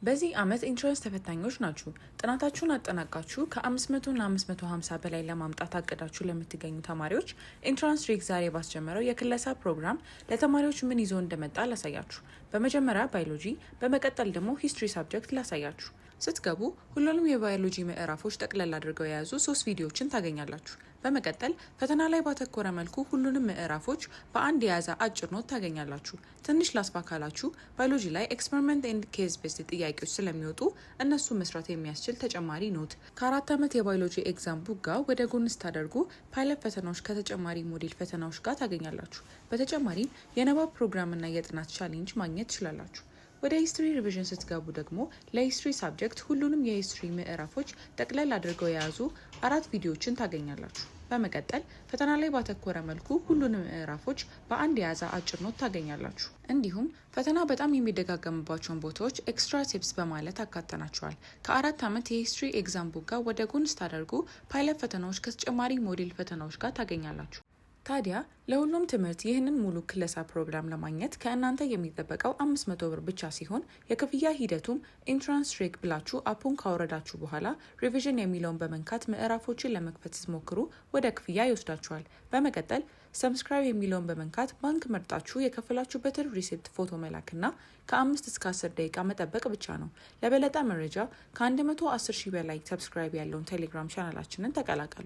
በዚህ ዓመት ኢንትራንስ ተፈታኞች ናችሁ። ጥናታችሁን አጠናቃችሁ ከ500 እና 550 በላይ ለማምጣት አቅዳችሁ ለምትገኙ ተማሪዎች ኢንትራንስ ሪግ ዛሬ ባስጀመረው የክለሳ ፕሮግራም ለተማሪዎች ምን ይዞ እንደመጣ ላሳያችሁ። በመጀመሪያ ባዮሎጂ፣ በመቀጠል ደግሞ ሂስትሪ ሳብጀክት ላሳያችሁ። ስትገቡ ሁሉንም የባዮሎጂ ምዕራፎች ጠቅለል አድርገው የያዙ 3 ቪዲዮዎችን ታገኛላችሁ። በመቀጠል ፈተና ላይ ባተኮረ መልኩ ሁሉንም ምዕራፎች በአንድ የያዘ አጭር ኖት ታገኛላችሁ። ትንሽ ላስፋ ካላችሁ ባዮሎጂ ላይ ኤክስፐሪመንት ኤንድ ኬዝ ቤዝድ ጥያቄዎች ስለሚወጡ እነሱ መስራት የሚያስችል ተጨማሪ ኖት፣ ከ4 ዓመት የባዮሎጂ ኤግዛም ቡክ ጋር ወደ ጎን ስታደርጉ ፓይለት ፈተናዎች ከተጨማሪ ሞዴል ፈተናዎች ጋር ታገኛላችሁ። በተጨማሪም የንባብ ፕሮግራምና የጥናት ቻሌንጅ ማግኘት ትችላላችሁ። ወደ ሂስትሪ ሪቪዥን ስትገቡ ደግሞ ለሂስትሪ ሳብጀክት ሁሉንም የሂስትሪ ምዕራፎች ጠቅለል አድርገው የያዙ 4 ቪዲዮዎችን ታገኛላችሁ። በመቀጠል ፈተና ላይ ባተኮረ መልኩ ሁሉንም ምዕራፎች በአንድ የያዘ አጭር ኖት ታገኛላችሁ። እንዲሁም ፈተና በጣም የሚደጋገምባቸውን ቦታዎች ኤክስትራ ቲፕስ በማለት አካተናቸዋል። ከ4 ዓመት የሂስትሪ ኤግዛም ቡክ ጋር ወደ ጎን ስታደርጉ ፓይለት ፈተናዎች ከተጨማሪ ሞዴል ፈተናዎች ጋር ታገኛላችሁ። ታዲያ ለሁሉም ትምህርት ይህንን ሙሉ ክለሳ ፕሮግራም ለማግኘት ከእናንተ የሚጠበቀው 500 ብር ብቻ ሲሆን የክፍያ ሂደቱም ኢንትራንስ ሪግ ብላችሁ አፑን ካወረዳችሁ በኋላ ሪቪዥን የሚለውን በመንካት ምዕራፎችን ለመክፈት ስትሞክሩ ወደ ክፍያ ይወስዳችኋል። በመቀጠል ሰብስክራይብ የሚለውን በመንካት ባንክ መርጣችሁ የከፈላችሁበትን ሪሲፕት ፎቶ መላክና ከ5 እስከ 10 ደቂቃ መጠበቅ ብቻ ነው። ለበለጠ መረጃ ከ110,000 በላይ ሰብስክራይብ ያለውን ቴሌግራም ቻናላችንን ተቀላቀሉ።